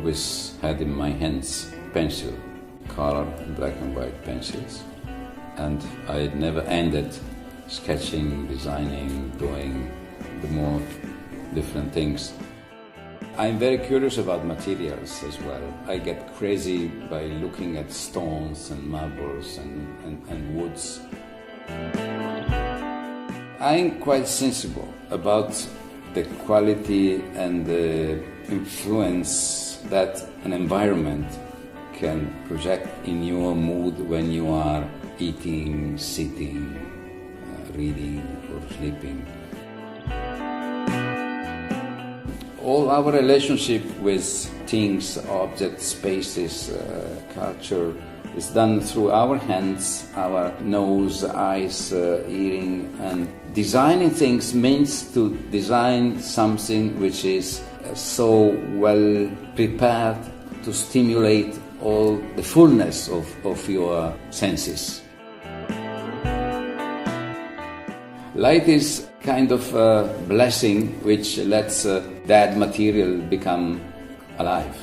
always had in my hands pencil, color, black and white pencils. And I never ended sketching, designing, doing the more different things. I'm very curious about materials as well. I get crazy by looking at stones and marbles and woods. I'm quite sensible about the quality and the influence that an environment can project in your mood when you are eating, sitting, reading or sleeping. All our relationship with things, objects, spaces, culture is done through our hands, our nose, eyes, hearing, and designing things means to design something which is so well prepared to stimulate all the fullness of your senses. Light is kind of a blessing which lets dead material become alive.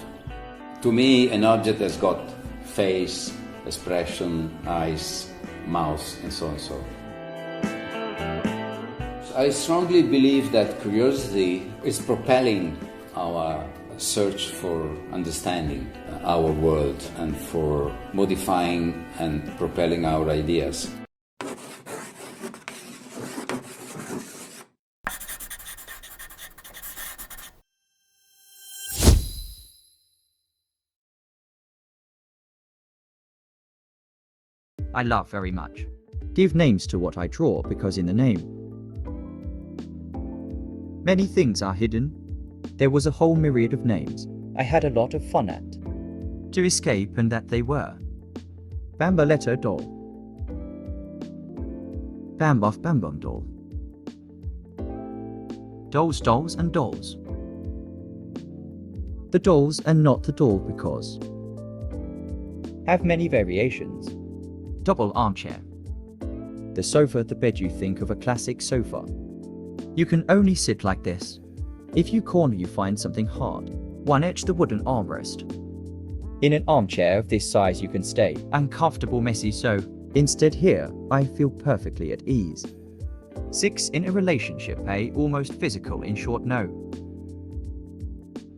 To me, an object has got face, expression, eyes, mouth, and so on and so. I strongly believe that curiosity is propelling our search for understanding our world and for modifying and propelling our ideas. I love very much. Give names to what I draw because in the name, many things are hidden. There was a whole myriad of names I had a lot of fun at, to escape, and that they were Bambaletta doll, Bambuff Bambum doll, Dolls Dolls and Dolls. The dolls and not the doll because have many variations. Double armchair. The sofa, the bed you think of a classic sofa. You can only sit like this. If you corner you find something hard. One edge the wooden armrest. In an armchair of this size you can stay uncomfortable, messy, so instead here I feel perfectly at ease. 6 in a relationship, almost physical, in short, no.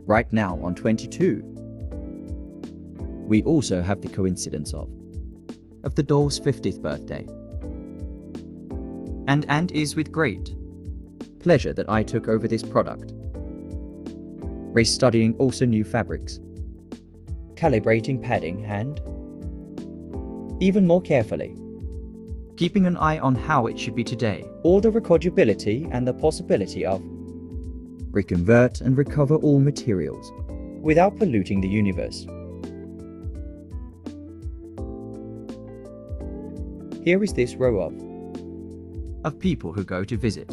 Right now on 22. We also have the coincidence of the doll's 50th birthday. And is with great pleasure that I took over this product. Restudying also new fabrics. Calibrating padding and even more carefully. Keeping an eye on how it should be today. All the recordability and the possibility of reconvert and recover all materials without polluting the universe. Here is this row of people who go to visit.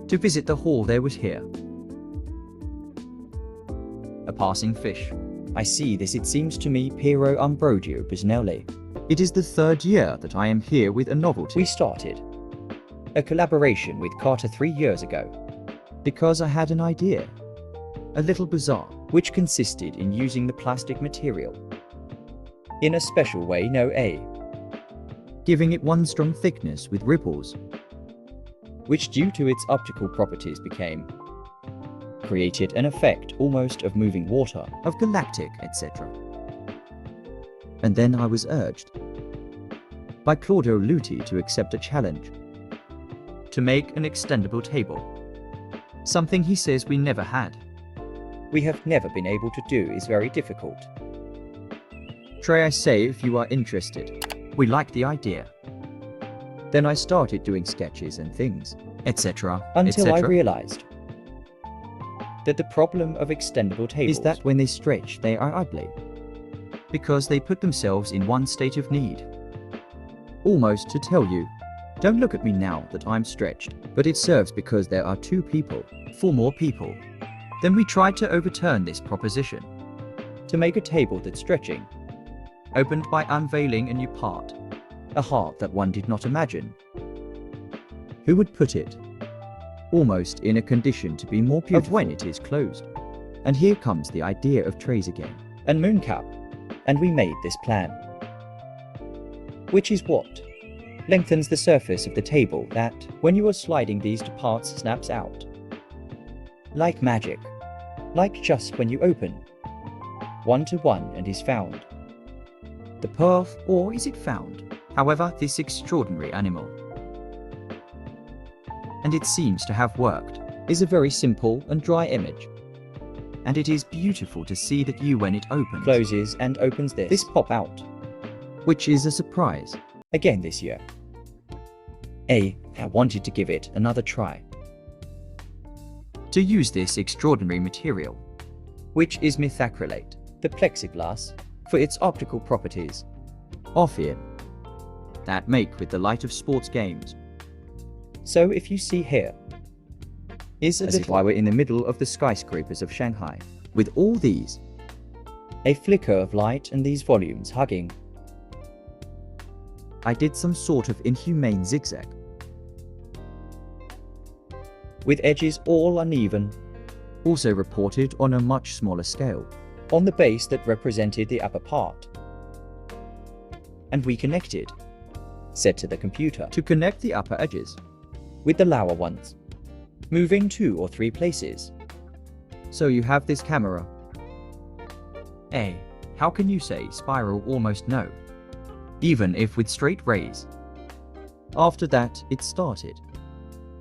To visit the hall there was here a passing fish. I see this, it seems to me, Piero Ambrogio Bisnelli. It is the 3rd year that I am here with a novelty. We started a collaboration with Carter 3 years ago because I had an idea, a little bizarre, which consisted in using the plastic material in a special way, giving it one strong thickness with ripples, which due to its optical properties created an effect almost of moving water, of galactic, etc. And then I was urged by Claudio Luti to accept a challenge, to make an extendable table, something he says we never had. We have never been able to do, is very difficult. Try, I say, if you are interested. We like the idea. Then I started doing sketches and things, etc. until I realized that the problem of extendable tables is that when they stretch they are ugly, because they put themselves in one state of need. Almost to tell you, don't look at me now that I'm stretched, but it serves because there are 2 people, 4 more people. Then we tried to overturn this proposition, to make a table that's stretching, opened by unveiling a new part, a heart that one did not imagine. Who would put it? Almost in a condition to be more beautiful when it is closed. And here comes the idea of trays again. And moon cap. And we made this plan. Which is what? Lengthens the surface of the table that, when you are sliding these to parts, snaps out. Like magic. Like just when you open. 1 to 1 and is found. The pearl, or is it found? However, this extraordinary animal. And it seems to have worked, is a very simple and dry image. And it is beautiful to see that you, when it opens, closes and opens this pop out. Which is a surprise. Again this year. I wanted to give it another try. To use this extraordinary material, which is methacrylate, the plexiglass, for its optical properties, Orpheum, that make with the light of sports games. So if you see here, is as if I were in the middle of the skyscrapers of Shanghai, with all these, a flicker of light and these volumes hugging. I did some sort of inhumane zigzag, with edges all uneven, also reported on a much smaller scale, on the base that represented the upper part. And we connected, said to the computer, to connect the upper edges with the lower ones, moving 2 or 3 places. So you have this camera. How can you say spiral? Almost no, even if with straight rays. After that, it started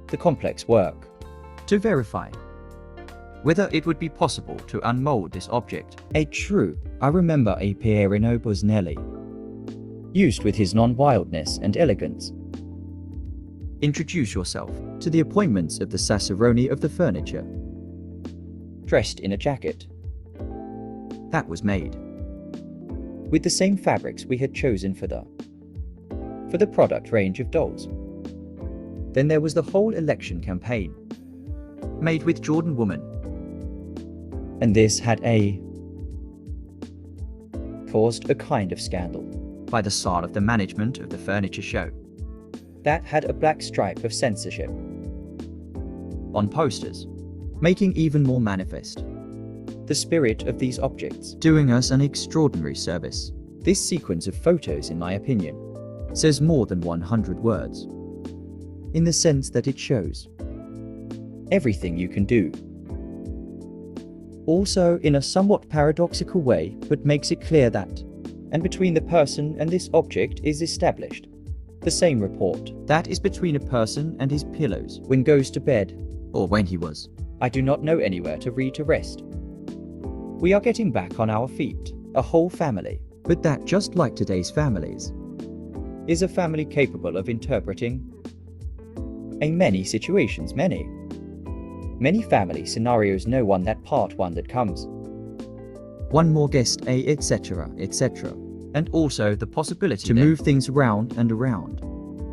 the complex work to verify whether it would be possible to unmold this object. I remember a Pierino Busnelli, used with his non-wildness and elegance. Introduce yourself to the appointments of the Cicerone of the furniture, dressed in a jacket that was made with the same fabrics we had chosen for the product range of dolls. Then there was the whole election campaign, made with Jordan Woman. And this had caused a kind of scandal by the side of the management of the furniture show that had a black stripe of censorship on posters, making even more manifest the spirit of these objects, doing us an extraordinary service. This sequence of photos, in my opinion, says more than 100 words, in the sense that it shows everything you can do. Also in a somewhat paradoxical way, but makes it clear that, and between the person and this object is established the same report that is between a person and his pillows when goes to bed, or when he was, I do not know, anywhere to read to rest. We are getting back on our feet, a whole family, but that, just like today's families, is a family capable of interpreting many situations, many family scenarios. No one that part one that comes. One more guest, etc., etc. And also the possibility to move things around and around.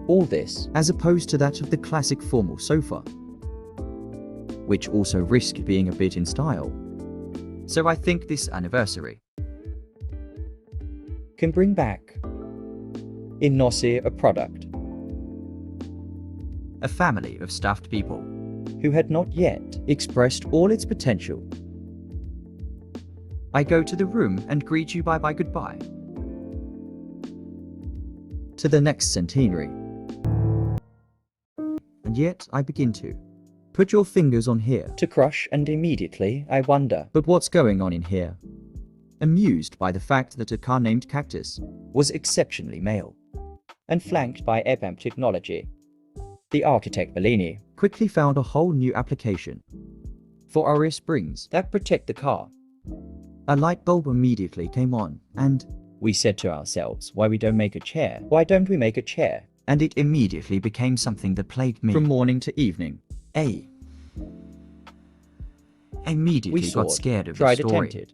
All this, as opposed to that of the classic formal sofa, which also risk being a bit in style. So I think this anniversary can bring back in Nosir a product, a family of stuffed people who had not yet expressed all its potential. I go to the room and greet you bye-bye goodbye to the next centenary. And yet I begin to put your fingers on here to crush, and immediately I wonder, but what's going on in here? Amused by the fact that a car named Cactus was exceptionally male and flanked by EBAM technology. The architect Bellini quickly found a whole new application for rear springs that protect the car. A light bulb immediately came on, and we said to ourselves, why don't we make a chair? And it immediately became something that plagued me from morning to evening. I immediately got scared of the story. Attempted.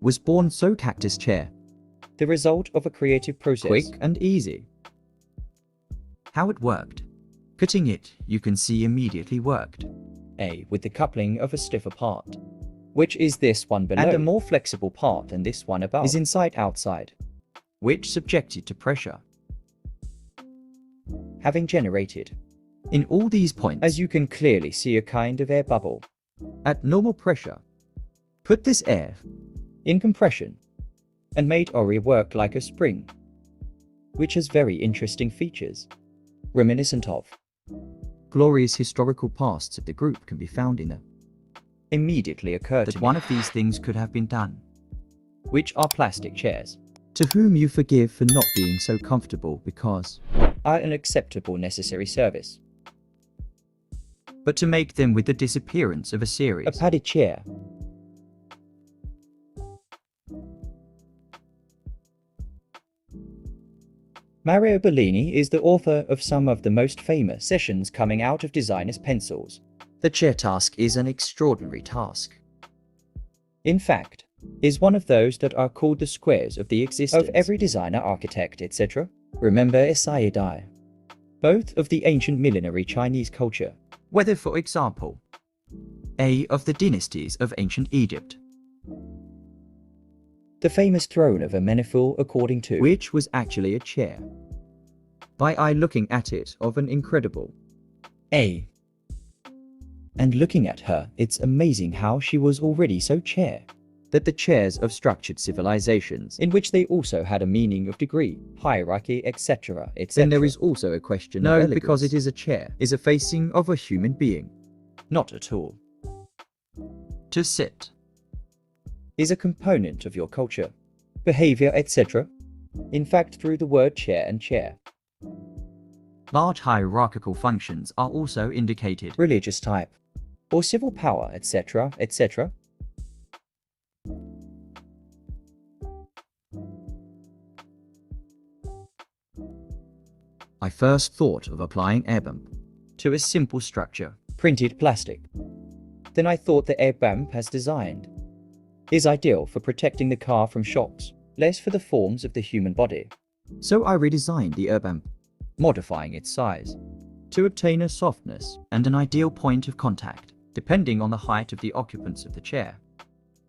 Was born so Cactus chair, the result of a creative process, quick and easy. How it worked. Cutting it, you can see immediately worked. With the coupling of a stiffer part, which is this one below, and a more flexible part than this one above, is inside outside, which subjected to pressure having generated. In all these points, as you can clearly see, a kind of air bubble at normal pressure. Put this air in compression and made Ori work like a spring, which has very interesting features, reminiscent of glorious historical pasts of the group can be found in it. Immediately occurred that one of these things could have been done, which are plastic chairs, to whom you forgive for not being so comfortable because are an acceptable necessary service. But to make them with the disappearance of a series, a padded chair. Mario Bellini is the author of some of the most famous sessions coming out of designers' pencils. The chair task is an extraordinary task. In fact, is one of those that are called the squares of the existence of every designer, architect, etc. Remember Esai, both of the ancient millenary Chinese culture, whether, for example, A of the dynasties of ancient Egypt, the famous throne of Amenephel, according to which was actually a chair, by eye looking at it of an incredible A. And looking at her, it's amazing how she was already so chair, that the chairs of structured civilizations, in which they also had a meaning of degree, hierarchy, etc., etc. Then there is also a question of elegance, because it is a chair, is a facing of a human being. Not at all. To sit is a component of your culture, behavior, etc. In fact, through the word chair and chair. Large hierarchical functions are also indicated, religious type, or civil power, etc., etc. I first thought of applying air bump to a simple structure, printed plastic. Then I thought the air bump as designed is ideal for protecting the car from shocks, less for the forms of the human body. So I redesigned the air bump, modifying its size to obtain a softness and an ideal point of contact, depending on the height of the occupants of the chair.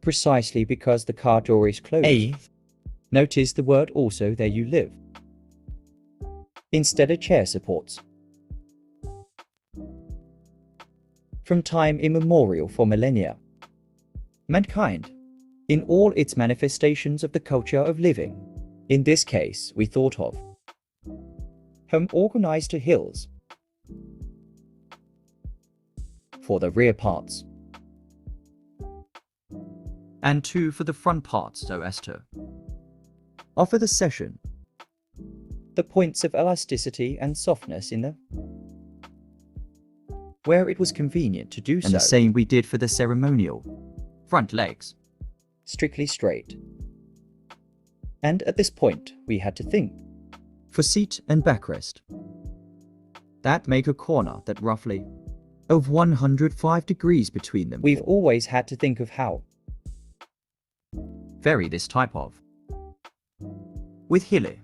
Precisely because the car door is closed. Notice the word also there you live, instead of chair supports. From time immemorial for millennia, mankind, in all its manifestations of the culture of living, in this case we thought of home organized to hills for the rear parts, and two for the front parts, so as to offer the session the points of elasticity and softness in the where it was convenient to do so. And the same we did for the ceremonial front legs, strictly straight. And at this point we had to think for seat and backrest that make a corner that roughly of 105 degrees between them. We've always had to think of how vary this type of with hilly,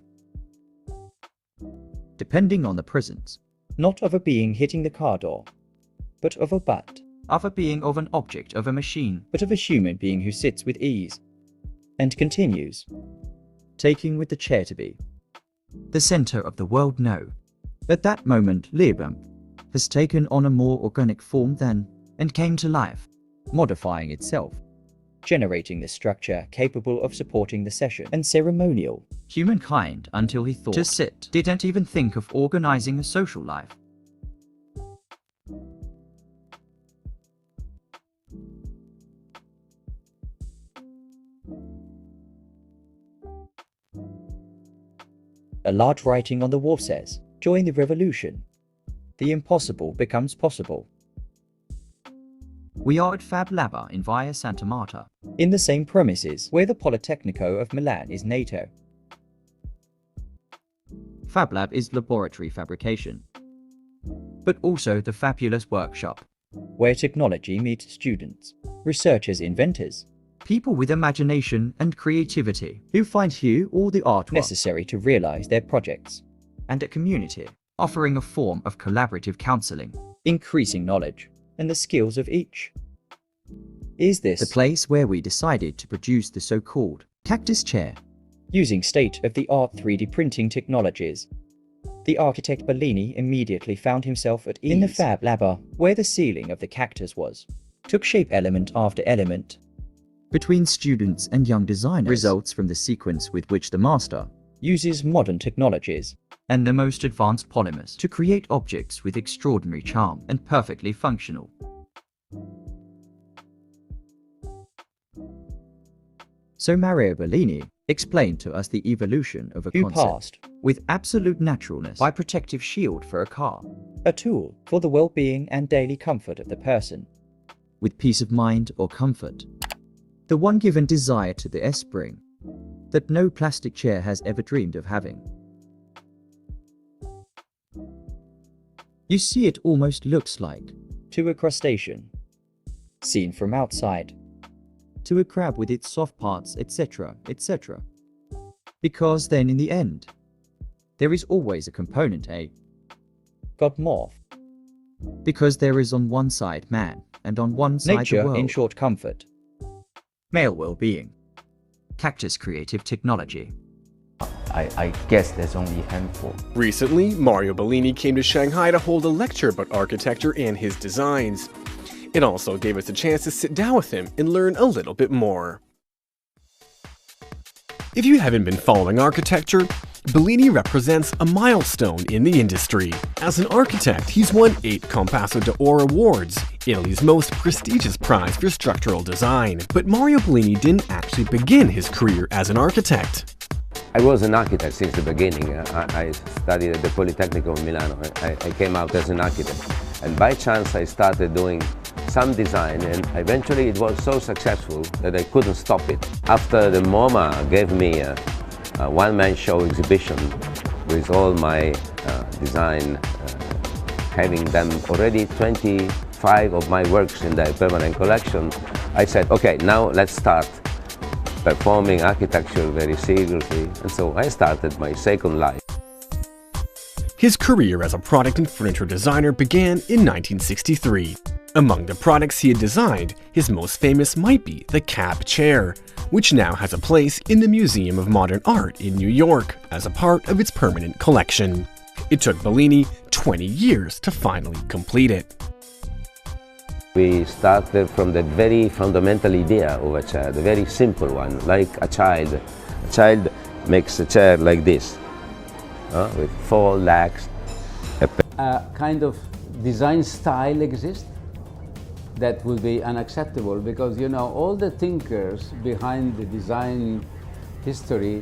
depending on the presence, not of a being hitting the car door, but of a butt, of a being of an object of a machine, but of a human being who sits with ease, and continues, taking with the chair to be the center of the world. No, at that moment Leibump has taken on a more organic form than, and came to life, modifying itself, generating the structure capable of supporting the session and ceremonial. Humankind, until he thought to sit, didn't even think of organizing a social life. A large writing on the wall says, "Join the revolution. The impossible becomes possible." We are at Fab Lab in Via Santa Marta, in the same premises where the Politecnico of Milan is NATO. Fab Lab is laboratory fabrication, but also the fabulous workshop, where technology meets students, researchers, inventors, people with imagination and creativity, who find here all the art necessary to realize their projects, and a community offering a form of collaborative counseling, increasing knowledge and the skills of each. Is this the place where we decided to produce the so-called cactus chair, using state-of-the-art 3D printing technologies The architect Bellini immediately found himself at ease in the Fab Lab, where the ceiling of the cactus was, took shape element after element. Between students and young designers results from the sequence with which the master uses modern technologies and the most advanced polymers to create objects with extraordinary charm and perfectly functional. So Mario Bellini explained to us the evolution of a concept passed with absolute naturalness by protective shield for a car, a tool for the well-being and daily comfort of the person, with peace of mind or comfort, the one given desire to the S-spring that no plastic chair has ever dreamed of having. You see, it almost looks like to a crustacean seen from outside, to a crab with its soft parts, etc., etc. Because then in the end, there is always a component A. God morph. Because there is on one side man, and on one side nature, the world. In short, comfort. Male well-being. Cactus creative technology. I guess there's only a handful. Recently, Mario Bellini came to Shanghai to hold a lecture about architecture and his designs. It also gave us a chance to sit down with him and learn a little bit more. If you haven't been following architecture, Bellini represents a milestone in the industry. As an architect, he's won 8 Compasso d'Oro Awards, Italy's most prestigious prize for structural design. But Mario Bellini didn't actually begin his career as an architect. I was an architect since the beginning. I studied at the Politecnico in Milano. I came out as an architect. And by chance I started doing some design, and eventually it was so successful that I couldn't stop it. After the MoMA gave me a one-man show exhibition with all my design, having them already 25 of my works in their permanent collection, I said, okay, now let's start performing architecture very seriously, and so I started my second life. His career as a product and furniture designer began in 1963. Among the products he had designed, his most famous might be the cab chair, which now has a place in the Museum of Modern Art in New York as a part of its permanent collection. It took Bellini 20 years to finally complete it. We started from the very fundamental idea of a chair, the very simple one, like a child. A child makes a chair like this, with 4 legs. A kind of design style exists that would be unacceptable, because you know all the thinkers behind the design history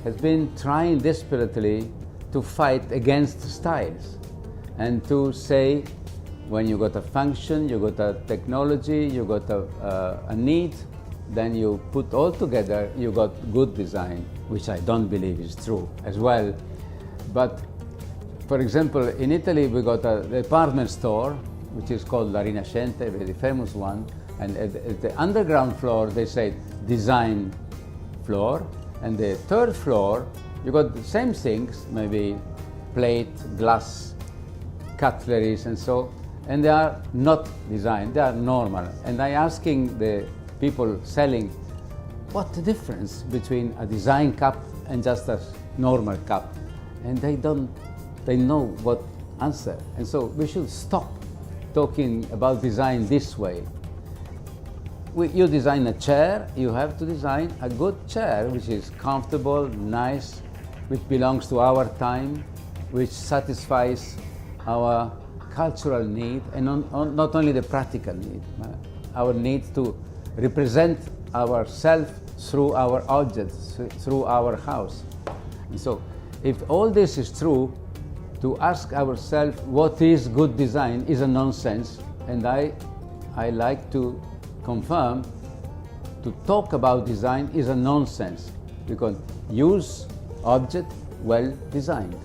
has been trying desperately to fight against styles and to say, when you got a function, you got a technology, you got a need, then you put all together, you got good design, which I don't believe is true as well. But for example, in Italy we got a department store which is called La Rinascente, a very famous one, and at the underground floor they say design floor, and the 3rd floor you got the same things, maybe plate, glass, cutleries and so, and they are not designed, they are normal. And I asking the people selling, what's the difference between a design cup and just a normal cup? And they know what answer. And so we should stop talking about design this way. You design a chair, you have to design a good chair, which is comfortable, nice, which belongs to our time, which satisfies our cultural need, and not only the practical need, our need to represent ourselves through our objects, through our house. And so, if all this is true, to ask ourselves what is good design is a nonsense, and I like to confirm, to talk about design is a nonsense, because use object well designed.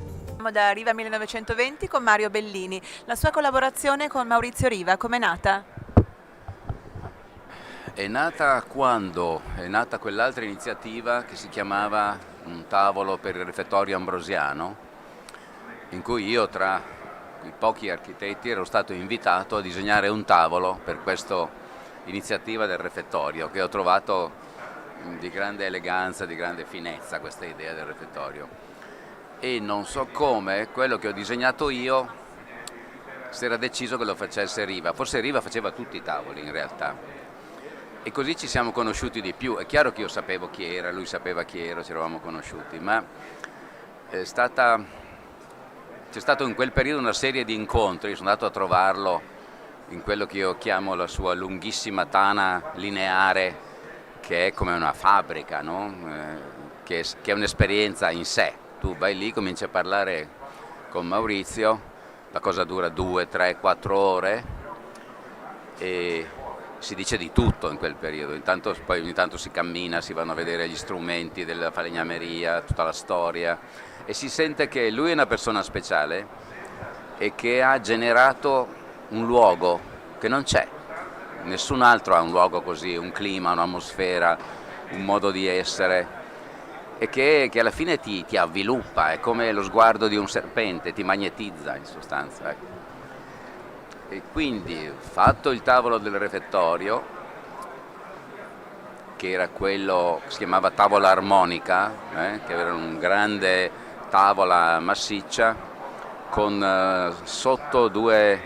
Da Riva 1920 con Mario Bellini. La sua collaborazione con Maurizio Riva, com'è nata? È nata quando? È nata quell'altra iniziativa che si chiamava Un tavolo per il refettorio ambrosiano, in cui io, tra i pochi architetti, ero stato invitato a disegnare un tavolo per questa iniziativa del refettorio, che ho trovato di grande eleganza, di grande finezza, questa idea del refettorio. e non so come, quello che ho disegnato io si era deciso che lo facesse Riva. Forse Riva faceva tutti i tavoli in realtà. E così ci siamo conosciuti di più. È chiaro che io sapevo chi era, lui sapeva chi ero, ci eravamo conosciuti, ma c'è stato in quel periodo una serie di incontri. Sono andato a trovarlo in quello che io chiamo la sua lunghissima tana lineare, che è come una fabbrica, no? Che è un'esperienza in sé. Tu vai lì, cominci a parlare con Maurizio, la cosa dura 2, 3, 4 ore e si dice di tutto in quel periodo. Intanto, poi ogni tanto si cammina, si vanno a vedere gli strumenti della falegnameria, tutta la storia, e si sente che lui è una persona speciale e che ha generato un luogo che non c'è. Nessun altro ha un luogo così, un clima, un'atmosfera, un modo di essere, e che alla fine ti avviluppa, è come lo sguardo di un serpente, ti magnetizza in sostanza. Ecco. E quindi, fatto il tavolo del refettorio, che era quello che si chiamava tavola armonica, che era un grande tavola massiccia con sotto due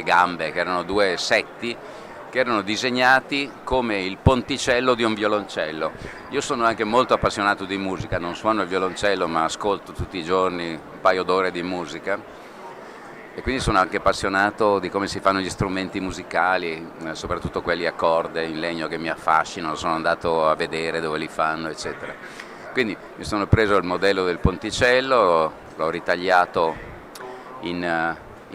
gambe, che erano 2 setti, che erano disegnati come il ponticello di un violoncello. Io sono anche molto appassionato di musica, non suono il violoncello ma ascolto tutti i giorni un paio d'ore di musica e quindi sono anche appassionato di come si fanno gli strumenti musicali, soprattutto quelli a corde in legno che mi affascinano, sono andato a vedere dove li fanno, eccetera. Quindi mi sono preso il modello del ponticello, l'ho ritagliato in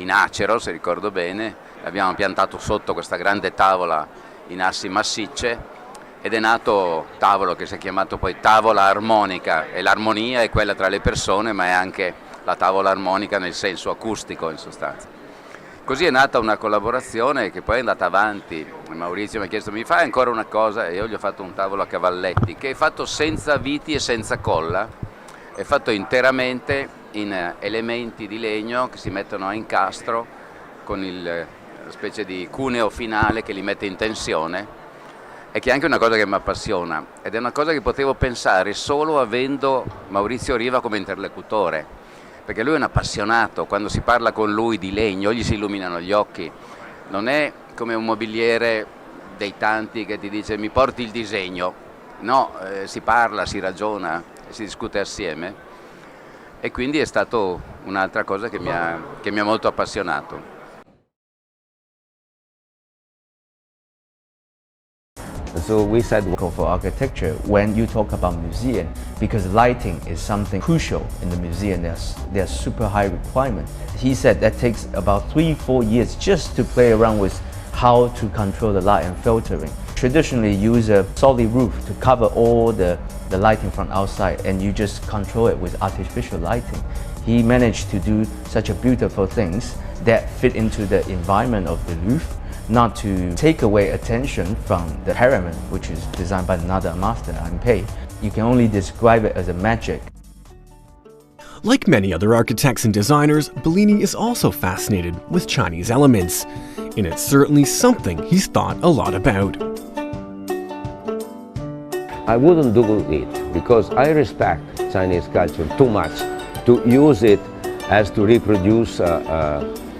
acero, se ricordo bene, abbiamo piantato sotto questa grande tavola in assi massicce ed è nato tavolo che si è chiamato poi tavola armonica, e l'armonia è quella tra le persone ma è anche la tavola armonica nel senso acustico in sostanza. Così è nata una collaborazione che poi è andata avanti. Maurizio mi ha chiesto: mi fai ancora una cosa? E io gli ho fatto un tavolo a cavalletti che è fatto senza viti e senza colla, è fatto interamente in elementi di legno che si mettono a incastro con una specie di cuneo finale che li mette in tensione, e che è anche una cosa che mi appassiona, ed è una cosa che potevo pensare solo avendo Maurizio Riva come interlocutore, perché lui è un appassionato. Quando si parla con lui di legno gli si illuminano gli occhi, non è come un mobiliere dei tanti che ti dice mi porti il disegno, no, si parla, si ragiona, si discute assieme, e quindi è stato un'altra cosa che mi ha molto appassionato. So we said, For architecture, when you talk about museum, because lighting is something crucial in the museum, there's super high requirement. He said that takes about 3-4 years just to play around with how to control the light and filtering. Traditionally use a solid roof to cover all the lighting from outside, and you just control it with artificial lighting. He managed to do such a beautiful things that fit into the environment of the roof, not to take away attention from the pyramid, which is designed by another master, Pei. You can only describe it as a magic. Like many other architects and designers, Bellini is also fascinated with Chinese elements, and it's certainly something he's thought a lot about. I wouldn't do it because I respect Chinese culture too much to use it as to reproduce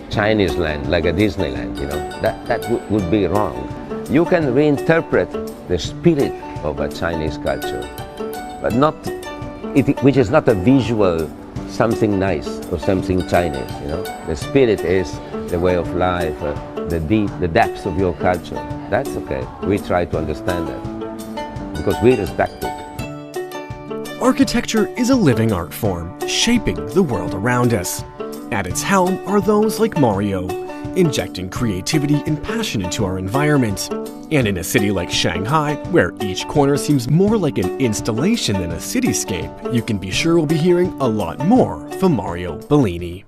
Chinese land, like a Disneyland, you know. That would be wrong. You can reinterpret the spirit of a Chinese culture, but which is not a visual something nice or something Chinese, you know. The spirit is the way of life, the depths of your culture. That's okay. We try to understand that because we respect it. Architecture is a living art form, shaping the world around us. At its helm are those like Mario, injecting creativity and passion into our environment. And in a city like Shanghai, where each corner seems more like an installation than a cityscape, you can be sure we'll be hearing a lot more from Mario Bellini.